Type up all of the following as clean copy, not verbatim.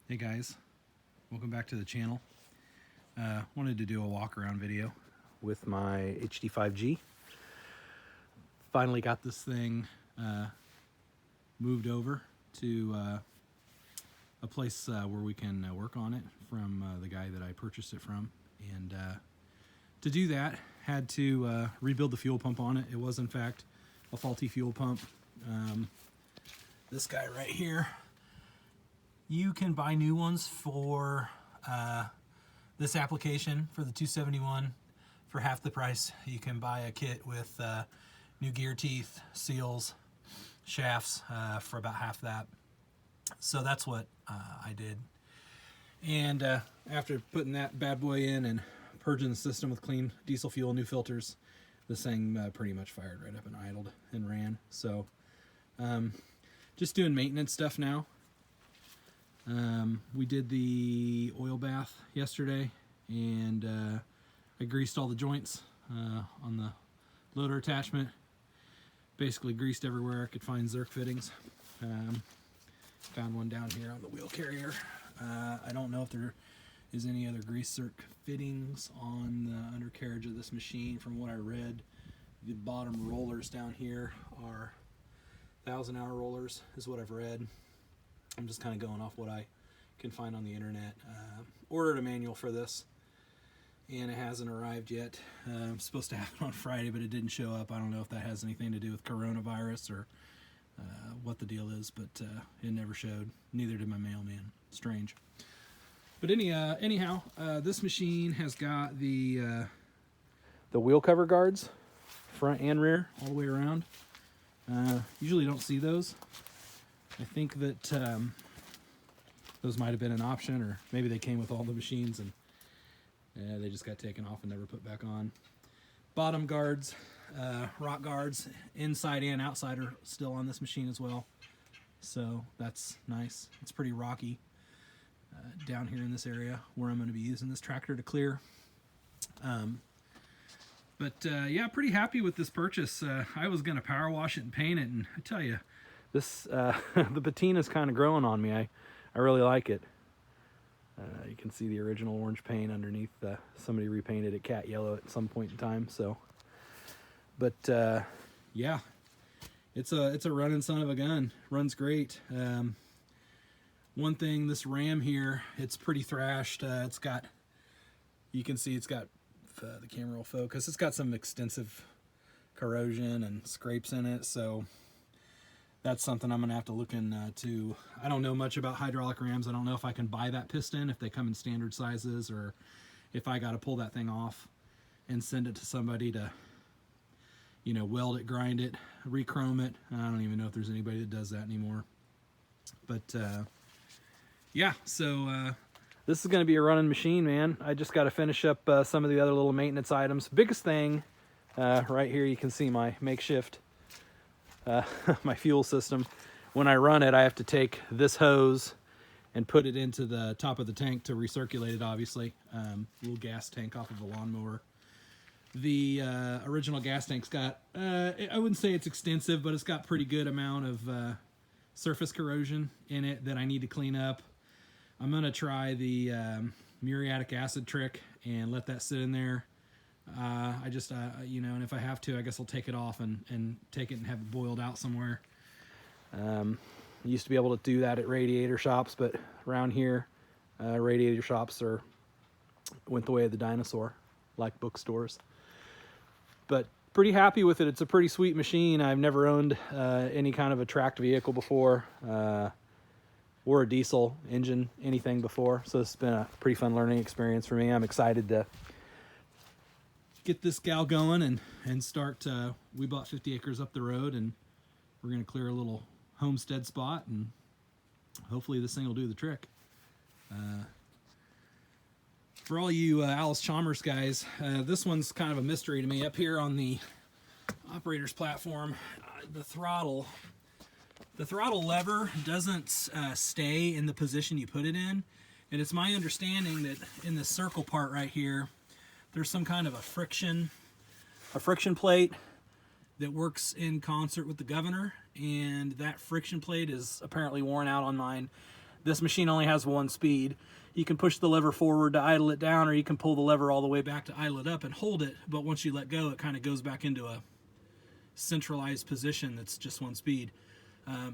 Hey guys, welcome back to the channel. Wanted to do a walk around video with my HD5G. Finally got this thing moved over to a place where we can work on it from the guy that I purchased it from. And to do that, had to rebuild the fuel pump on it. It was in fact a faulty fuel pump. This guy right here, you can buy new ones for this application for the 271 for half the price. You can buy a kit with new gear teeth, seals, shafts for about half that. So that's what I did. And after putting that bad boy in and purging the system with clean diesel fuel, new filters, this thing pretty much fired right up and idled and ran. So just doing maintenance stuff now. We did the oil bath yesterday, and I greased all the joints on the loader attachment. Basically greased everywhere I could find Zerk fittings. Found one down here on the wheel carrier. I don't know if there is any other grease Zerk fittings on the undercarriage of this machine. From what I read, the bottom rollers down here are 1,000-hour rollers is what I've read. I'm just kind of going off what I can find on the internet. Ordered a manual for this, and it hasn't arrived yet. I'm supposed to have it on Friday, but it didn't show up. I don't know if that has anything to do with coronavirus or what the deal is, but it never showed. Neither did my mailman. Strange. But anyhow, this machine has got the wheel cover guards, front and rear, all the way around. Usually don't see those. I think that those might have been an option, or maybe they came with all the machines and they just got taken off and never put back on. Bottom guards, rock guards, inside and outside are still on this machine as well. So that's nice. It's pretty rocky down here in this area where I'm going to be using this tractor to clear. Yeah, pretty happy with this purchase. I was going to power wash it and paint it, and I tell you, this the patina is kind of growing on me. I really like it. You can see the original orange paint underneath. Somebody repainted it cat yellow at some point in time. So, but yeah, it's a running son of a gun. Runs great. One thing, this ram here, it's pretty thrashed. It's got, you can see it's got the camera will focus. It's got some extensive corrosion and scrapes in it. So that's something I'm going to have to look into. I don't know much about hydraulic rams. I don't know if I can buy that piston, if they come in standard sizes, or if I got to pull that thing off and send it to somebody to, you know, weld it, grind it, re-chrome it. I don't even know if there's anybody that does that anymore. But yeah, so this is going to be a running machine, man. I just got to finish up some of the other little maintenance items. Biggest thing, right here, you can see my makeshift my fuel system. When I run it, I have to take this hose and put it into the top of the tank to recirculate it, obviously. Little gas tank off of a lawnmower. The original gas tank's got, I wouldn't say it's extensive, but it's got pretty good amount of surface corrosion in it that I need to clean up. I'm going to try the muriatic acid trick and let that sit in there. I just, you know, and if I have to, I guess I'll take it off and take it and have it boiled out somewhere. I used to be able to do that at radiator shops, but around here, radiator shops went the way of the dinosaur, like bookstores. But pretty happy with it. It's a pretty sweet machine. I've never owned any kind of a tracked vehicle before, or a diesel engine, anything before. So it's been a pretty fun learning experience for me. I'm excited to get this gal going and start. We bought 50 acres up the road, and we're going to clear a little homestead spot, and hopefully this thing will do the trick. For all you Allis Chalmers guys, this one's kind of a mystery to me. Up here on the operator's platform, the throttle lever doesn't stay in the position you put it in, and it's my understanding that in the circle part right here, there's some kind of a friction plate that works in concert with the governor, and that friction plate is apparently worn out on mine. This machine only has one speed. You can push the lever forward to idle it down, or you can pull the lever all the way back to idle it up and hold it, but once you let go, it kind of goes back into a centralized position that's just one speed.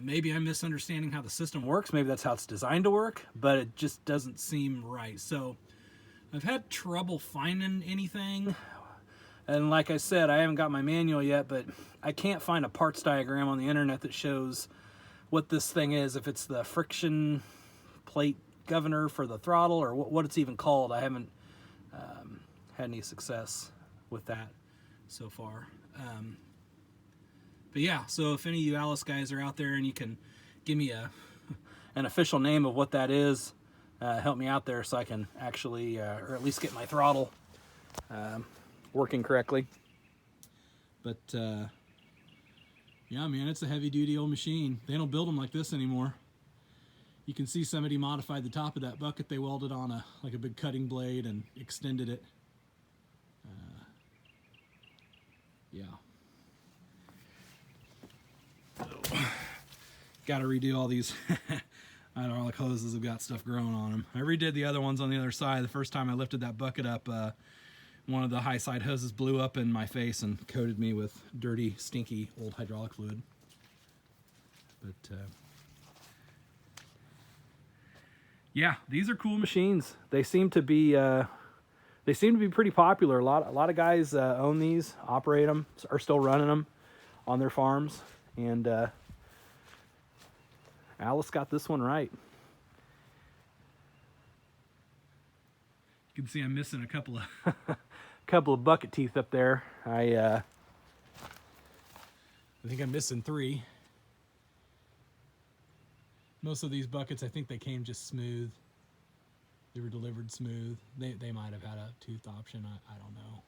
Maybe I'm misunderstanding how the system works. Maybe that's how it's designed to work, but it just doesn't seem right. So I've had trouble finding anything. And like I said, I haven't got my manual yet, but I can't find a parts diagram on the internet that shows what this thing is, if it's the friction plate governor for the throttle or what it's even called. I haven't had any success with that so far. But yeah, so if any of you Allis guys are out there and you can give me an official name of what that is, help me out there so I can actually, or at least get my throttle working correctly. But yeah, man, it's a heavy-duty old machine. They don't build them like this anymore. You can see somebody modified the top of that bucket. They welded on like a big cutting blade and extended it. Yeah. Got to redo all these hydraulic hoses have got stuff growing on them. I redid the other ones on the other side. The first time I lifted that bucket up, one of the high side hoses blew up in my face and coated me with dirty, stinky old hydraulic fluid. But yeah, these are cool machines. They seem to be pretty popular. A lot of guys own these, operate them, are still running them on their farms. And Allis got this one right. You can see I'm missing a couple of bucket teeth up there. I think I'm missing 3. Most of these buckets, I think they came just smooth. They were delivered smooth. They might have had a tooth option. I don't know.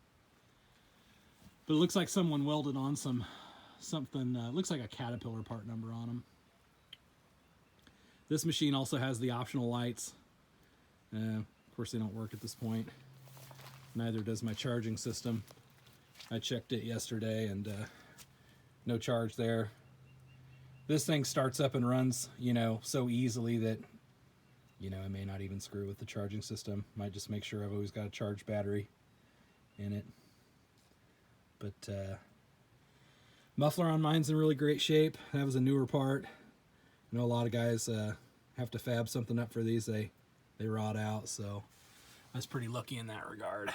But it looks like someone welded on something, looks like a Caterpillar part number on them. This machine also has the optional lights. Of course, they don't work at this point. Neither does my charging system. I checked it yesterday and no charge there. This thing starts up and runs, so easily that, I may not even screw with the charging system. Might just make sure I've always got a charged battery in it. But muffler on mine's in really great shape. That was a newer part. I know a lot of guys have to fab something up for these. They rot out, so I was pretty lucky in that regard.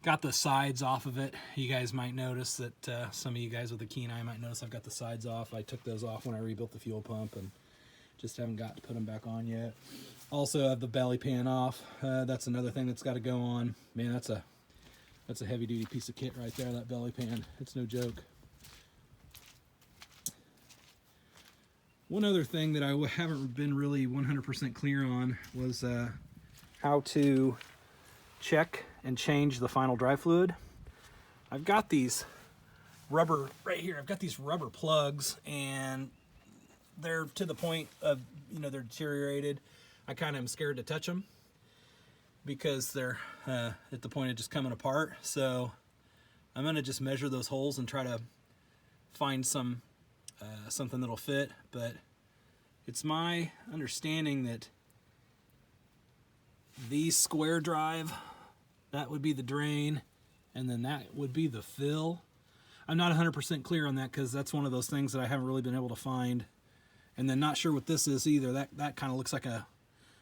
Got the sides off of it. You guys might notice that some of you guys with a keen eye might notice I've got the sides off. I took those off when I rebuilt the fuel pump and just haven't got to put them back on yet. Also have the belly pan off. That's another thing that's got to go on. Man, that's a heavy-duty piece of kit right there, that belly pan. It's no joke. One other thing that I haven't been really 100% clear on was how to check and change the final dry fluid. I've got these rubber right here. I've got these rubber plugs, and they're to the point of, they're deteriorated. I kind of am scared to touch them because they're at the point of just coming apart. So I'm going to just measure those holes and try to find something that'll fit. But it's my understanding that these square drive, that would be the drain, and then that would be the fill. I'm not 100% clear on that because that's one of those things that I haven't really been able to find. And then not sure what this is either. That kind of looks like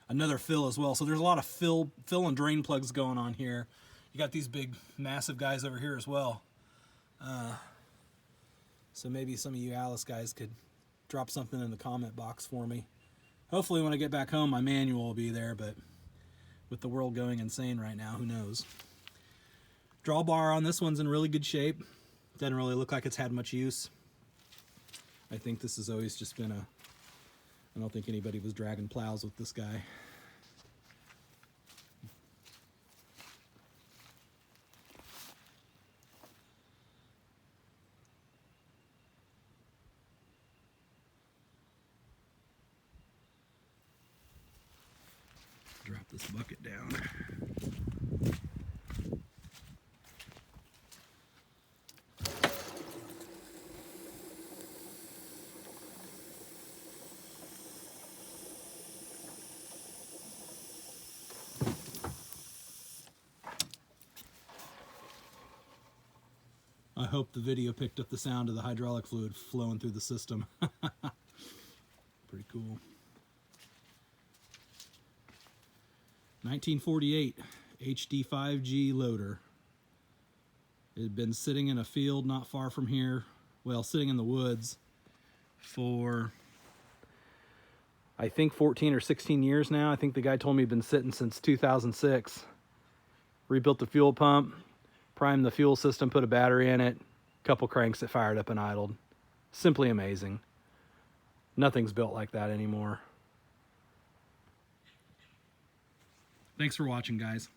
another fill as well. So there's a lot of fill and drain plugs going on here. You got these big, massive guys over here as well. So maybe some of you Allis guys could drop something in the comment box for me. Hopefully when I get back home, my manual will be there, but with the world going insane right now, who knows? Drawbar on this one's in really good shape. Doesn't really look like it's had much use. I think this has always just been I don't think anybody was dragging plows with this guy. Drop this bucket down. hope the video picked up the sound of the hydraulic fluid flowing through the system. Pretty cool. 1948 HD5G loader. It had been sitting in a field not far from here, well, sitting in the woods for, I think, 14 or 16 years now. I think the guy told me he'd been sitting since 2006. Rebuilt the fuel pump, primed the fuel system, put a battery in it, couple cranks that fired up and idled. Simply amazing. Nothing's built like that anymore. Thanks for watching, guys.